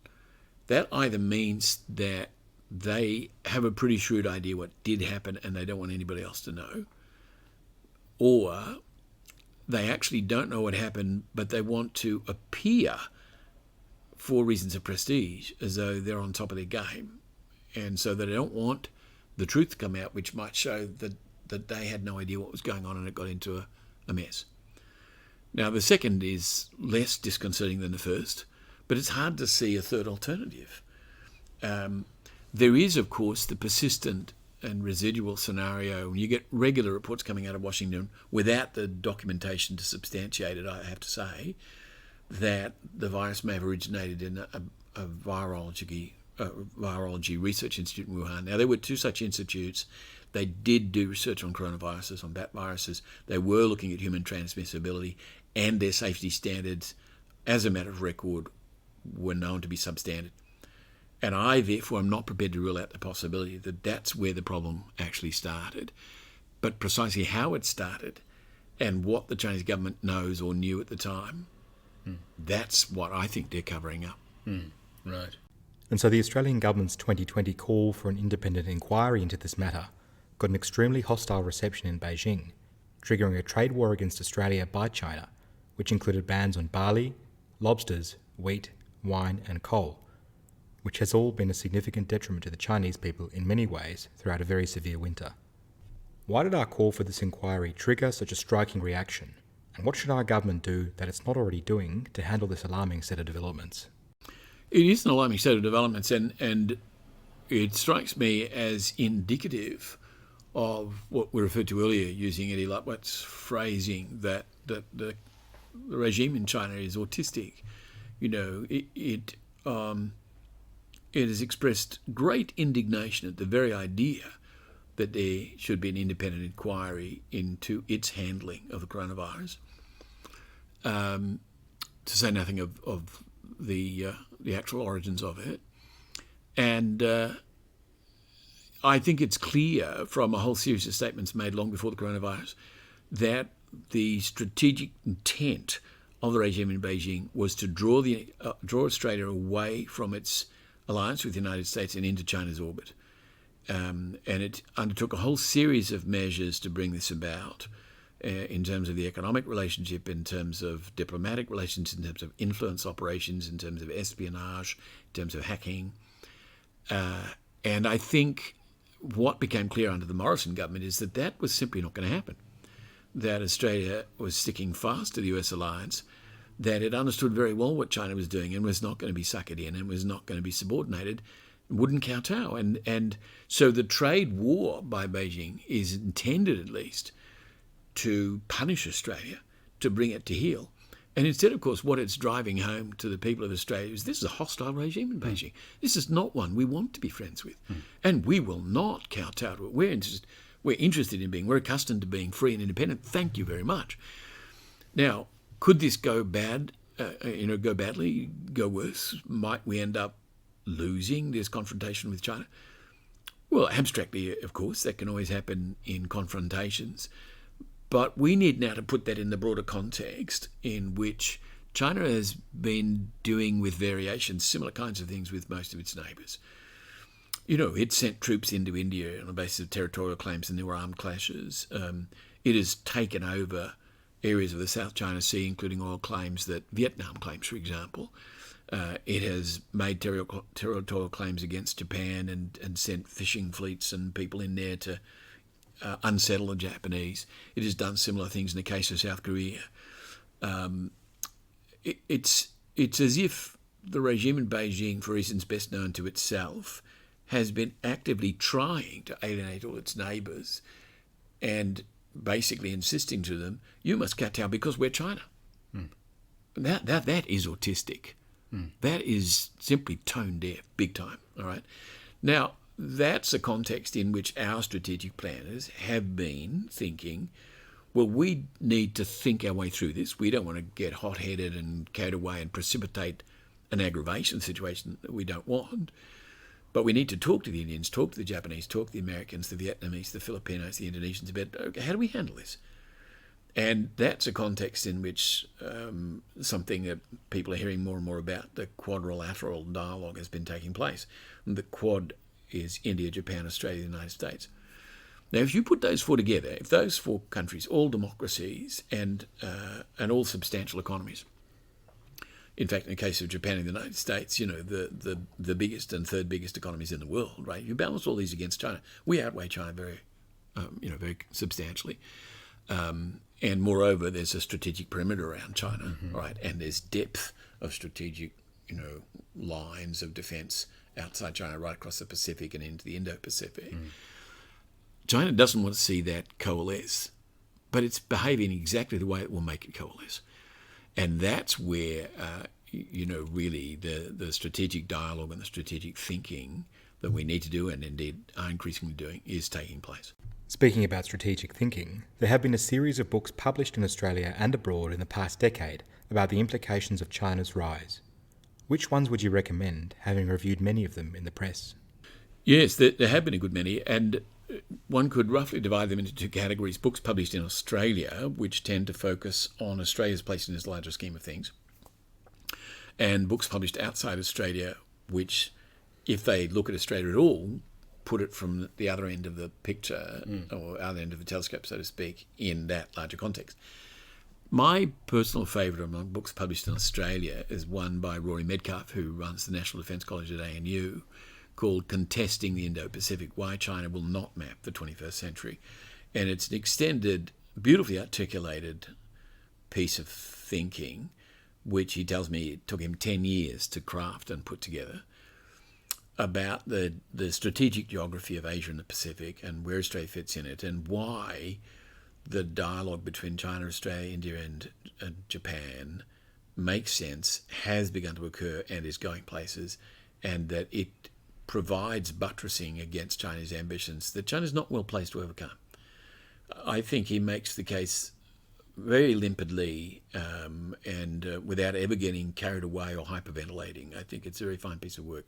That either means that they have a pretty shrewd idea what did happen and they don't want anybody else to know, or they actually don't know what happened, but they want to appear, for reasons of prestige, as though they're on top of their game. And so they don't want the truth to come out, which might show that they had no idea what was going on and it got into a mess. Now, the second is less disconcerting than the first, but it's hard to see a third alternative. There is, of course, the persistent and residual scenario. You get regular reports coming out of Washington without the documentation to substantiate it, I have to say, that the virus may have originated in a virology research institute in Wuhan. Now, there were two such institutes. They did do research on coronaviruses, on bat viruses. They were looking at human transmissibility, and their safety standards, as a matter of record, were known to be substandard. And I, therefore, am not prepared to rule out the possibility that that's where the problem actually started. But precisely how it started and what the Chinese government knows or knew at the time, that's what I think they're covering up. Right. And so the Australian government's 2020 call for an independent inquiry into this matter got an extremely hostile reception in Beijing, triggering a trade war against Australia by China, which included bans on barley, lobsters, wheat, wine and coal, which has all been a significant detriment to the Chinese people in many ways throughout a very severe winter. Why did our call for this inquiry trigger such a striking reaction? And what should our government do that it's not already doing to handle this alarming set of developments? It is an alarming set of developments, and it strikes me as indicative of what we referred to earlier, using Eddie Luttwak's phrasing that the regime in China is autistic. It has expressed great indignation at the very idea that there should be an independent inquiry into its handling of the coronavirus, to say nothing of the actual origins of it. And I think it's clear from a whole series of statements made long before the coronavirus that the strategic intent of the regime in Beijing was to draw Australia away from its alliance with the United States and into China's orbit. And it undertook a whole series of measures to bring this about, in terms of the economic relationship, in terms of diplomatic relations, in terms of influence operations, in terms of espionage, in terms of hacking. And I think what became clear under the Morrison government is that was simply not going to happen, that Australia was sticking fast to the US alliance, that it understood very well what China was doing and was not going to be suckered in and was not going to be subordinated, wouldn't kowtow. And so the trade war by Beijing is intended, at least, to punish Australia, to bring it to heel. And instead, of course, what it's driving home to the people of Australia is this is a hostile regime in Beijing. This is not one we want to be friends with. And we will not kowtow to it. We're interested in we're accustomed to being free and independent. Thank you very much. Now, could this go bad, go badly, go worse? Might we end up losing this confrontation with China? Well, abstractly, of course, that can always happen in confrontations. But we need now to put that in the broader context in which China has been doing with variations similar kinds of things with most of its neighbours. It sent troops into India on the basis of territorial claims, and there were armed clashes. It has taken over areas of the South China Sea, including oil claims that Vietnam claims, for example. It has made territorial claims against Japan and sent fishing fleets and people in there to unsettle the Japanese. It has done similar things in the case of South Korea. It's as if the regime in Beijing, for reasons best known to itself, has been actively trying to alienate all its neighbours and basically insisting to them, you must kowtow because we're China. That is autistic. That is simply tone deaf, big time. All right. Now, that's a context in which our strategic planners have been thinking, well, we need to think our way through this. We don't want to get hot-headed and carried away and precipitate an aggravation situation that we don't want. But we need to talk to the Indians, talk to the Japanese, talk to the Americans, the Vietnamese, the Filipinos, the Indonesians about, okay, how do we handle this? And that's a context in which something that people are hearing more and more about, the quadrilateral dialogue, has been taking place. And the quad is India, Japan, Australia, the United States. Now, if you put those four together, if those four countries, all democracies and all substantial economies, in fact, in the case of Japan and the United States, the biggest and third biggest economies in the world, right? You balance all these against China. We outweigh China very substantially. And moreover, there's a strategic perimeter around China, right? And there's depth of strategic, lines of defence outside China, right across the Pacific and into the Indo-Pacific. China doesn't want to see that coalesce, but it's behaving exactly the way it will make it coalesce. And that's where, really the strategic dialogue and the strategic thinking that we need to do, and indeed are increasingly doing, is taking place. Speaking about strategic thinking, there have been a series of books published in Australia and abroad in the past decade about the implications of China's rise. Which ones would you recommend, having reviewed many of them in the press? Yes, there have been a good many, and one could roughly divide them into two categories. Books published in Australia, which tend to focus on Australia's place in this larger scheme of things, and books published outside Australia, which, if they look at Australia at all, put it from the other end of the picture, or other end of the telescope, so to speak, in that larger context. My personal favourite among books published in Australia is one by Rory Medcalf, who runs the National Defence College at ANU, called Contesting the Indo-Pacific, Why China Will Not Map the 21st Century. And it's an extended, beautifully articulated piece of thinking, which he tells me it took him 10 years to craft and put together, about the strategic geography of Asia and the Pacific and where Australia fits in it, and why the dialogue between China, Australia, India and Japan makes sense, has begun to occur and is going places, and that it provides buttressing against China's ambitions that China's not well placed to overcome. I think he makes the case very limpidly and without ever getting carried away or hyperventilating. I think it's a very fine piece of work.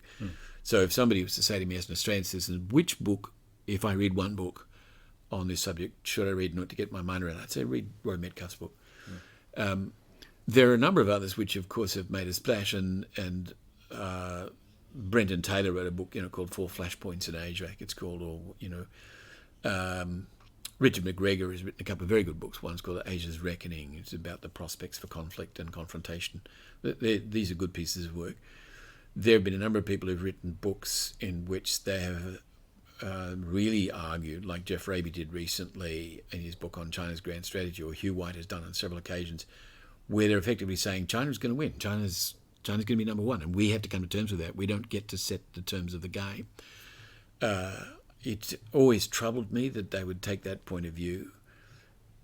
So if somebody was to say to me as an Australian citizen, which book, if I read one book on this subject, should I read in order to get my mind around it? I'd say read Roy Metcalf's book. There are a number of others which, of course, have made a splash, and Brenton Taylor wrote a book, called Four Flashpoints in Asia, it's called, or, Richard McGregor has written a couple of very good books. One's called Asia's Reckoning. It's about the prospects for conflict and confrontation. These are good pieces of work. There have been a number of people who've written books in which they have really argued, like Jeff Raby did recently in his book on China's grand strategy, or Hugh White has done on several occasions, where they're effectively saying China's going to win. China's going to be number one, and we have to come to terms with that. We don't get to set the terms of the game. It always troubled me that they would take that point of view.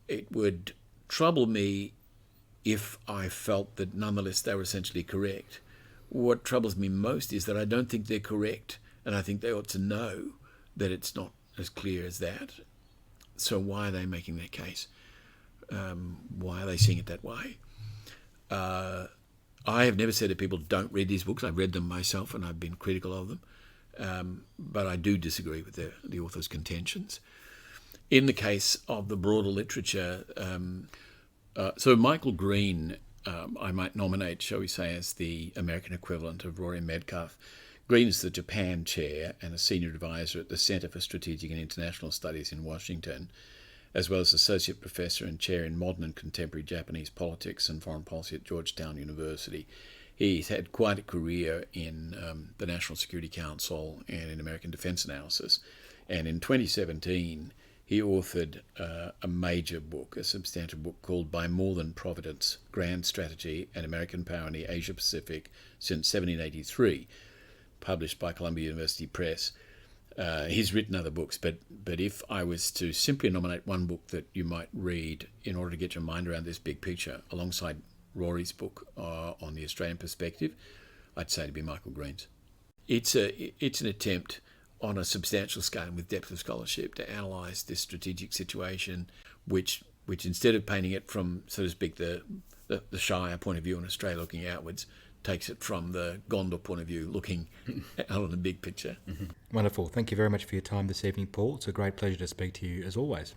It would trouble me if I felt that nonetheless they were essentially correct. What troubles me most is that I don't think they're correct, and I think they ought to know that it's not as clear as that. So why are they making that case? Why are they seeing it that way? I have never said that people don't read these books. I've read them myself, and I've been critical of them. But I do disagree with the author's contentions. In the case of the broader literature, so Michael Green, I might nominate, shall we say, as the American equivalent of Rory Medcalf, Green is the Japan chair and a senior advisor at the Center for Strategic and International Studies in Washington, as well as associate professor and chair in modern and contemporary Japanese politics and foreign policy at Georgetown University. He's had quite a career in the National Security Council and in American defense analysis. And in 2017, he authored a major book, a substantive book called By More Than Providence, Grand Strategy and American Power in the Asia-Pacific since 1783, published by Columbia University Press. He's written other books, but if I was to simply nominate one book that you might read in order to get your mind around this big picture, alongside Rory's book on the Australian perspective, I'd say to be Michael Green's. It's an attempt on a substantial scale and with depth of scholarship to analyse this strategic situation, which instead of painting it from, so to speak, the Shire point of view in Australia looking outwards, takes it from the Gondor point of view, looking out on the big picture. Wonderful. Thank you very much for your time this evening, Paul. It's a great pleasure to speak to you as always.